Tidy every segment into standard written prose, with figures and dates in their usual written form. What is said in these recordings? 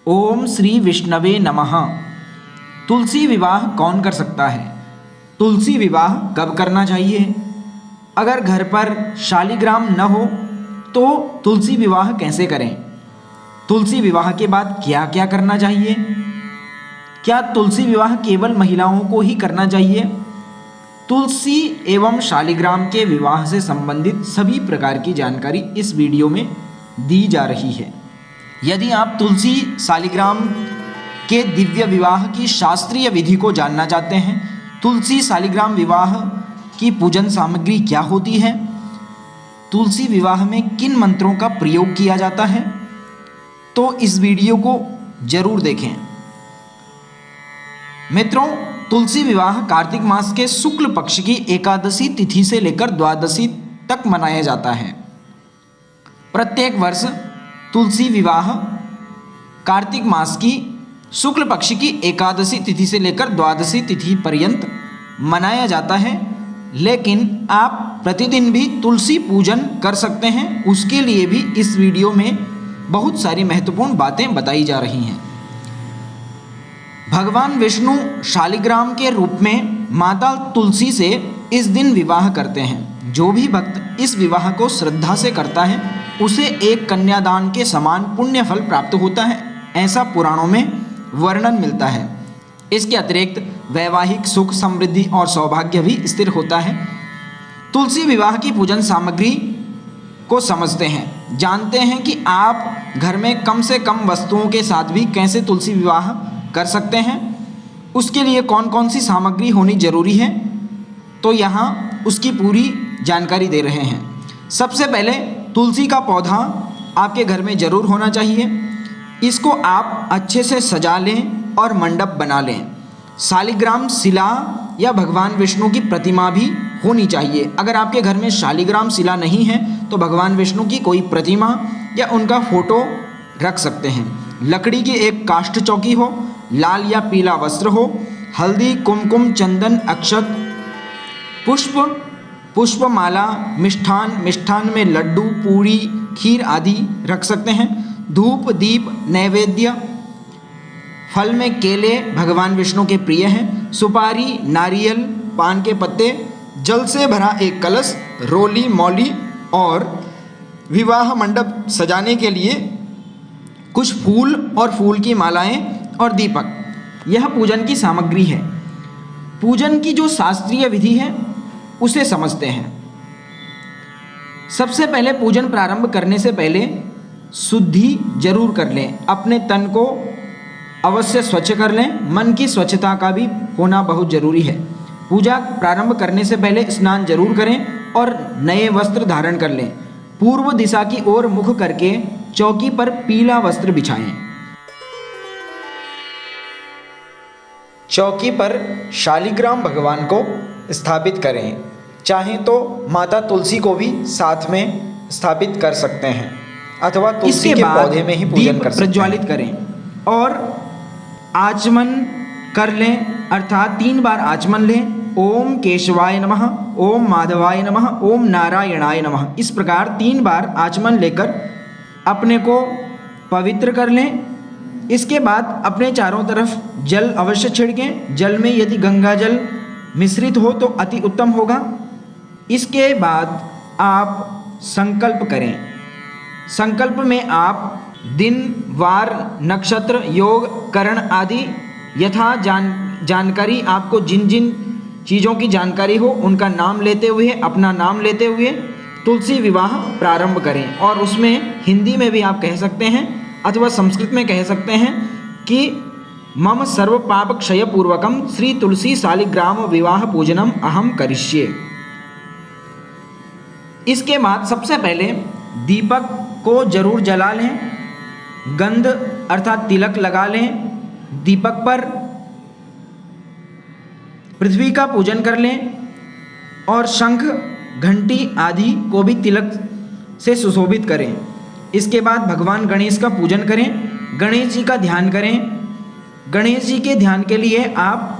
ओम श्री विष्णवे नमः। तुलसी विवाह कौन कर सकता है? तुलसी विवाह कब करना चाहिए? अगर घर पर शालिग्राम न हो तो तुलसी विवाह कैसे करें? तुलसी विवाह के बाद क्या क्या करना चाहिए? क्या तुलसी विवाह केवल महिलाओं को ही करना चाहिए? तुलसी एवं शालिग्राम के विवाह से संबंधित सभी प्रकार की जानकारी इस वीडियो में दी जा रही है। यदि आप तुलसी शालिग्राम के दिव्य विवाह की शास्त्रीय विधि को जानना चाहते हैं, तुलसी शालिग्राम विवाह की पूजन सामग्री क्या होती है, तुलसी विवाह में किन मंत्रों का प्रयोग किया जाता है, तो इस वीडियो को जरूर देखें। मित्रों, तुलसी विवाह कार्तिक मास के शुक्ल पक्ष की एकादशी तिथि से लेकर द्वादशी तक मनाया जाता है। प्रत्येक वर्ष तुलसी विवाह कार्तिक मास की शुक्ल पक्ष की एकादशी तिथि से लेकर द्वादशी तिथि पर्यंत मनाया जाता है, लेकिन आप प्रतिदिन भी तुलसी पूजन कर सकते हैं। उसके लिए भी इस वीडियो में बहुत सारी महत्वपूर्ण बातें बताई जा रही हैं। भगवान विष्णु शालिग्राम के रूप में माता तुलसी से इस दिन विवाह करते हैं। जो भी भक्त इस विवाह को श्रद्धा से करता है उसे एक कन्यादान के समान पुण्य फल प्राप्त होता है, ऐसा पुराणों में वर्णन मिलता है। इसके अतिरिक्त वैवाहिक सुख, समृद्धि और सौभाग्य भी स्थिर होता है। तुलसी विवाह की पूजन सामग्री को समझते हैं, जानते हैं कि आप घर में कम से कम वस्तुओं के साथ भी कैसे तुलसी विवाह कर सकते हैं, उसके लिए कौन कौन सी सामग्री होनी जरूरी है, तो यहाँ उसकी पूरी जानकारी दे रहे हैं। सबसे पहले तुलसी का पौधा आपके घर में ज़रूर होना चाहिए। इसको आप अच्छे से सजा लें और मंडप बना लें। शालिग्राम शिला या भगवान विष्णु की प्रतिमा भी होनी चाहिए। अगर आपके घर में शालिग्राम शिला नहीं है तो भगवान विष्णु की कोई प्रतिमा या उनका फोटो रख सकते हैं। लकड़ी की एक काष्ठ चौकी हो, लाल या पीला वस्त्र हो, हल्दी, कुमकुम, चंदन, अक्षत, पुष्प, पुष्पमाला, मिष्ठान में लड्डू, पूरी, खीर आदि रख सकते हैं। धूप, दीप, नैवेद्य, फल में केले भगवान विष्णु के प्रिय हैं। सुपारी, नारियल, पान के पत्ते, जल से भरा एक कलश, रोली, मौली और विवाह मंडप सजाने के लिए कुछ फूल और फूल की मालाएं और दीपक, यह पूजन की सामग्री है। पूजन की जो शास्त्रीय विधि है उसे समझते हैं। सबसे पहले पूजन प्रारंभ करने से पहले शुद्धि जरूर कर लें। अपने तन को अवश्य स्वच्छ कर लें। मन की स्वच्छता का भी होना बहुत जरूरी है। पूजा प्रारंभ करने से पहले स्नान जरूर करें और नए वस्त्र धारण कर लें। पूर्व दिशा की ओर मुख करके चौकी पर पीला वस्त्र बिछाएं। चौकी पर शालिग्राम भगवान को स्थापित करें। चाहें तो माता तुलसी को भी साथ में स्थापित कर सकते हैं अथवा तुलसी के पौधे में ही पूजन कर सकते हैं। प्रज्वलित करें और आचमन कर लें, अर्थात 3 बार आचमन लें। ओम केशवाय नमः, ओम माधवाय नमः, ओम नारायणाय नमः। इस प्रकार 3 बार आचमन लेकर अपने को पवित्र कर लें। इसके बाद अपने चारों तरफ जल अवश्य छिड़कें। जल में यदि गंगा जल मिश्रित हो तो अति उत्तम होगा। इसके बाद आप संकल्प करें। संकल्प में आप दिन, वार, नक्षत्र, योग, करण आदि यथा जानकारी आपको जिन जिन चीज़ों की जानकारी हो उनका नाम लेते हुए, अपना नाम लेते हुए तुलसी विवाह प्रारंभ करें। और उसमें हिंदी में भी आप कह सकते हैं अथवा संस्कृत में कह सकते हैं कि मम सर्व पाप क्षय पूर्वकम श्री तुलसी शालिग्राम विवाह पूजनम अहम करिष्ये। इसके बाद सबसे पहले दीपक को जरूर जला लें। गंध अर्थात तिलक लगा लें। दीपक पर पृथ्वी का पूजन कर लें और शंख, घंटी आदि को भी तिलक से सुशोभित करें। इसके बाद भगवान गणेश का पूजन करें। गणेश जी का ध्यान करें। गणेश जी के ध्यान के लिए आप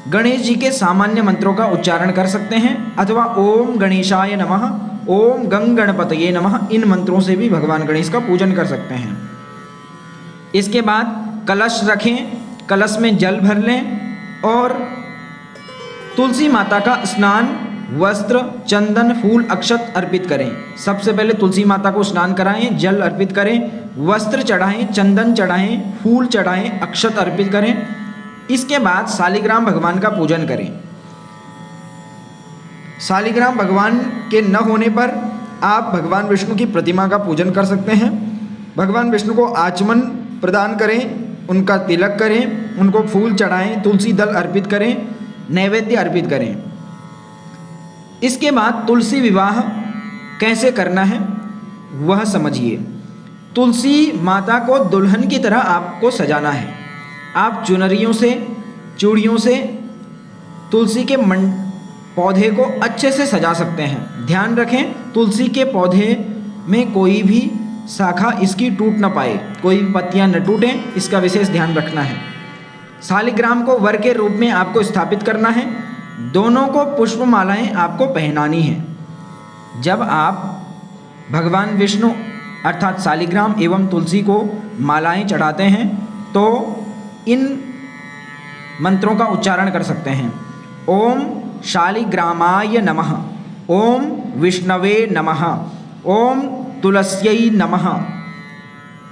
गणेश जी के सामान्य मंत्रों का उच्चारण कर सकते हैं अथवा ओम गणेशाय नमः, ओम गंग गणपतये नमः, इन मंत्रों से भी भगवान गणेश का पूजन कर सकते हैं। इसके बाद कलश रखें, कलश में जल भर लें और तुलसी माता का स्नान, वस्त्र, चंदन, फूल, अक्षत अर्पित करें। सबसे पहले तुलसी माता को स्नान कराएं, जल अर्पित करें, वस्त्र चढ़ाएं, चंदन चढ़ाएं, फूल चढ़ाएं, अक्षत अर्पित करें। इसके बाद शालिग्राम भगवान का पूजन करें। शालिग्राम भगवान के न होने पर आप भगवान विष्णु की प्रतिमा का पूजन कर सकते हैं। भगवान विष्णु को आचमन प्रदान करें, उनका तिलक करें, उनको फूल चढ़ाएं, तुलसी दल अर्पित करें, नैवेद्य अर्पित करें। इसके बाद तुलसी विवाह कैसे करना है वह समझिए। तुलसी माता को दुल्हन की तरह आपको सजाना है। आप चुनरियों से, चूड़ियों से तुलसी के पौधे को अच्छे से सजा सकते हैं। ध्यान रखें, तुलसी के पौधे में कोई भी शाखा इसकी टूट न पाए, कोई भी पत्तियां न टूटें, इसका विशेष ध्यान रखना है। शालिग्राम को वर के रूप में आपको स्थापित करना है। दोनों को पुष्पमालाएं आपको पहनानी है। जब आप भगवान विष्णु अर्थात शालिग्राम एवं तुलसी को मालाएं चढ़ाते हैं तो इन मंत्रों का उच्चारण कर सकते हैं। ओम शालिग्रामाय नमः, ओम विष्णवे नमः, ओम तुलस्यै नमः,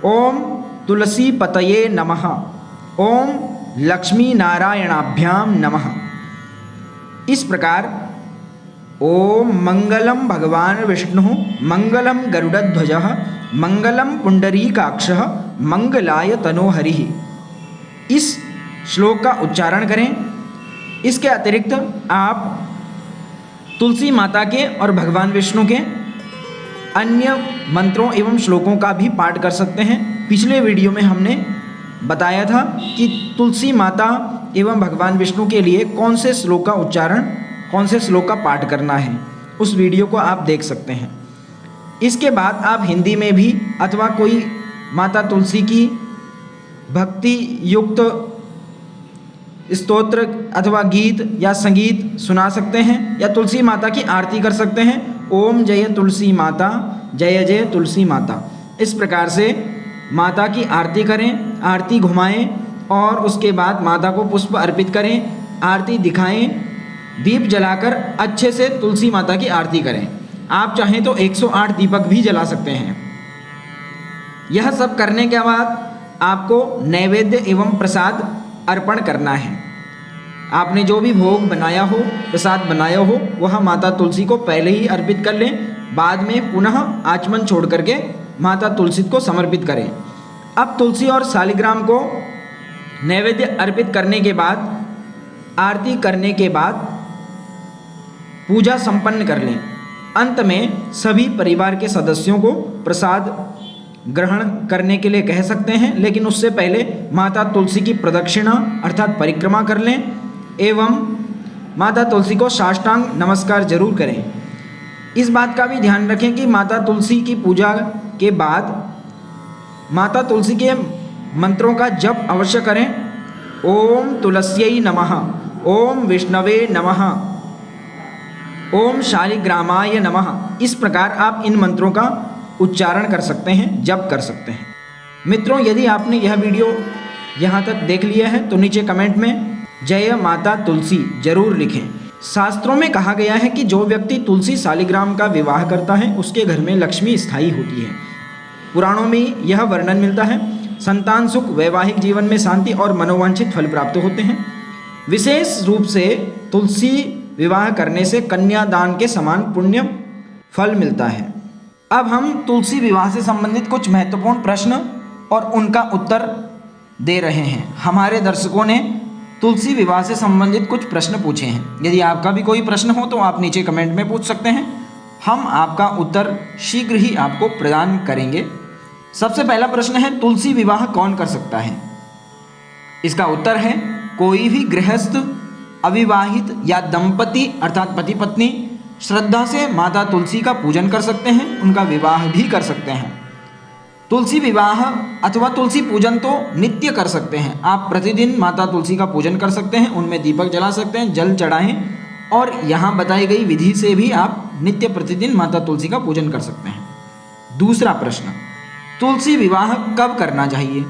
ओम तुलसी पतये नमः, ओम लक्ष्मी नारायणाभ्याम नमः। इस प्रकार ओम मंगलम भगवान विष्णु, मंगलम गरुड़ध्वजः, मंगलम पुंडरीकाक्षः, मंगलाय तनोहरिः, इस श्लोक का उच्चारण करें। इसके अतिरिक्त आप तुलसी माता के और भगवान विष्णु के अन्य मंत्रों एवं श्लोकों का भी पाठ कर सकते हैं। पिछले वीडियो में हमने बताया था कि तुलसी माता एवं भगवान विष्णु के लिए कौन से श्लोक का उच्चारण, कौन से श्लोक का पाठ करना है, उस वीडियो को आप देख सकते हैं। इसके बाद आप हिंदी में भी अथवा कोई माता तुलसी की भक्ति युक्त स्तोत्र अथवा गीत या संगीत सुना सकते हैं या तुलसी माता की आरती कर सकते हैं। ओम जय तुलसी माता, जय जय तुलसी माता, इस प्रकार से माता की आरती करें, आरती घुमाएं और उसके बाद माता को पुष्प अर्पित करें, आरती दिखाएं, दीप जलाकर अच्छे से तुलसी माता की आरती करें। आप चाहें तो 108 दीपक भी जला सकते हैं। यह सब करने के बाद आपको नैवेद्य एवं प्रसाद अर्पण करना है। आपने जो भी भोग बनाया हो, प्रसाद बनाया हो, वह माता तुलसी को पहले ही अर्पित कर लें। बाद में पुनः आचमन छोड़ करके माता तुलसी को समर्पित करें। अब तुलसी और शालिग्राम को नैवेद्य अर्पित करने के बाद, आरती करने के बाद पूजा संपन्न कर लें। अंत में सभी परिवार के सदस्यों को प्रसाद ग्रहण करने के लिए कह सकते हैं, लेकिन उससे पहले माता तुलसी की प्रदक्षिणा अर्थात परिक्रमा कर लें एवं माता तुलसी को साष्टांग नमस्कार जरूर करें। इस बात का भी ध्यान रखें कि माता तुलसी की पूजा के बाद माता तुलसी के मंत्रों का जप अवश्य करें। ओम तुलस्यै नमः, ओम विष्णवे नमः, ओम शालिग्रामाय नमः, इस प्रकार आप इन मंत्रों का उच्चारण कर सकते हैं, जप कर सकते हैं। मित्रों, यदि आपने यह वीडियो यहाँ तक देख लिया है तो नीचे कमेंट में जय माता तुलसी जरूर लिखें। शास्त्रों में कहा गया है कि जो व्यक्ति तुलसी शालिग्राम का विवाह करता है उसके घर में लक्ष्मी स्थायी होती है। पुराणों में यह वर्णन मिलता है। संतान सुख, वैवाहिक जीवन में शांति और मनोवांछित फल प्राप्त होते हैं। विशेष रूप से तुलसी विवाह करने से कन्यादान के समान पुण्य फल मिलता है। अब हम तुलसी विवाह से संबंधित कुछ महत्वपूर्ण प्रश्न और उनका उत्तर दे रहे हैं। हमारे दर्शकों ने तुलसी विवाह से संबंधित कुछ प्रश्न पूछे हैं। यदि आपका भी कोई प्रश्न हो तो आप नीचे कमेंट में पूछ सकते हैं। हम आपका उत्तर शीघ्र ही आपको प्रदान करेंगे। सबसे पहला प्रश्न है, तुलसी विवाह कौन कर सकता है? इसका उत्तर है कोई भी गृहस्थ, अविवाहित या दंपति अर्थात पति पत्नी श्रद्धा से माता तुलसी का पूजन कर सकते हैं, उनका विवाह भी कर सकते हैं। तुलसी विवाह अथवा तुलसी पूजन तो नित्य कर सकते हैं। आप प्रतिदिन माता तुलसी का पूजन कर सकते हैं, उनमें दीपक जला सकते हैं, जल चढ़ाएं और यहाँ बताई गई विधि से भी आप नित्य प्रतिदिन माता तुलसी का पूजन कर सकते हैं। दूसरा प्रश्न, तुलसी विवाह कब करना चाहिए?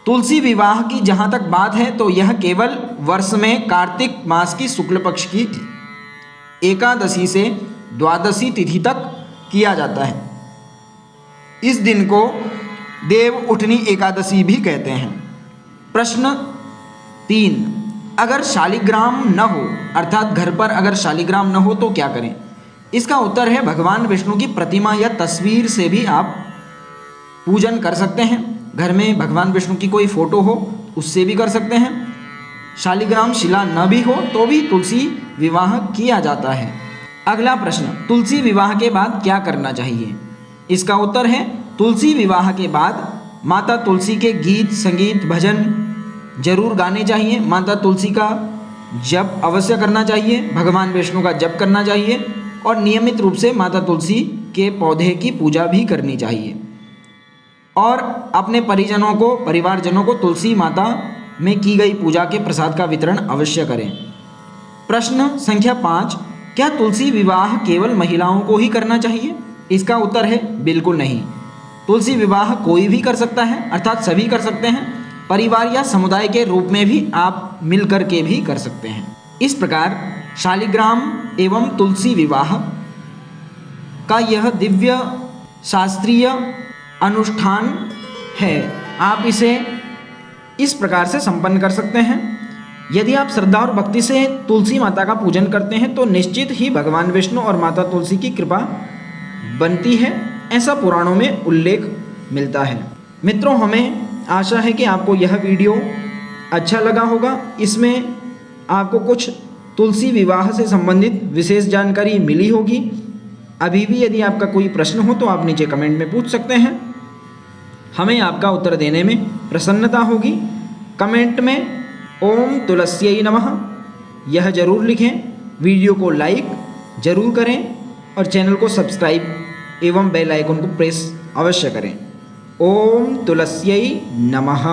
तुलसी विवाह की जहाँ तक बात है तो यह केवल वर्ष में कार्तिक मास की शुक्ल पक्ष की एकादशी से द्वादशी तिथि तक किया जाता है। इस दिन को देव उठनी एकादशी भी कहते हैं। प्रश्न 3, अगर शालिग्राम न हो अर्थात घर पर अगर शालिग्राम न हो तो क्या करें? इसका उत्तर है भगवान विष्णु की प्रतिमा या तस्वीर से भी आप पूजन कर सकते हैं। घर में भगवान विष्णु की कोई फोटो हो उससे भी कर सकते हैं। शालिग्राम शिला न भी हो तो भी तुलसी विवाह किया जाता है। अगला प्रश्न, तुलसी विवाह के बाद क्या करना चाहिए? इसका उत्तर है तुलसी विवाह के बाद माता तुलसी के गीत संगीत भजन जरूर गाने चाहिए। माता तुलसी का जप अवश्य करना चाहिए, भगवान विष्णु का जप करना चाहिए और नियमित रूप से माता तुलसी के पौधे की पूजा भी करनी चाहिए। और अपने परिजनों को परिवारजनों को तुलसी माता में की गई पूजा के प्रसाद का वितरण अवश्य करें। प्रश्न संख्या 5, क्या तुलसी विवाह केवल महिलाओं को ही करना चाहिए? इसका उत्तर है बिल्कुल नहीं। तुलसी विवाह कोई भी कर सकता है अर्थात सभी कर सकते हैं। परिवार या समुदाय के रूप में भी आप मिलकर के भी कर सकते हैं। इस प्रकार शालिग्राम एवं तुलसी विवाह का यह दिव्य शास्त्रीय अनुष्ठान है। आप इसे इस प्रकार से संपन्न कर सकते हैं। यदि आप श्रद्धा और भक्ति से तुलसी माता का पूजन करते हैं तो निश्चित ही भगवान विष्णु और माता तुलसी की कृपा बनती है, ऐसा पुराणों में उल्लेख मिलता है। मित्रों, हमें आशा है कि आपको यह वीडियो अच्छा लगा होगा। इसमें आपको कुछ तुलसी विवाह से संबंधित विशेष जानकारी मिली होगी। अभी भी यदि आपका कोई प्रश्न हो तो आप नीचे कमेंट में पूछ सकते हैं, हमें आपका उत्तर देने में प्रसन्नता होगी। कमेंट में ओम तुलस्यै नमः यह जरूर लिखें, वीडियो को लाइक जरूर करें और चैनल को सब्सक्राइब एवं बेल आइकन को प्रेस अवश्य करें। ओम तुलस्यै नमः।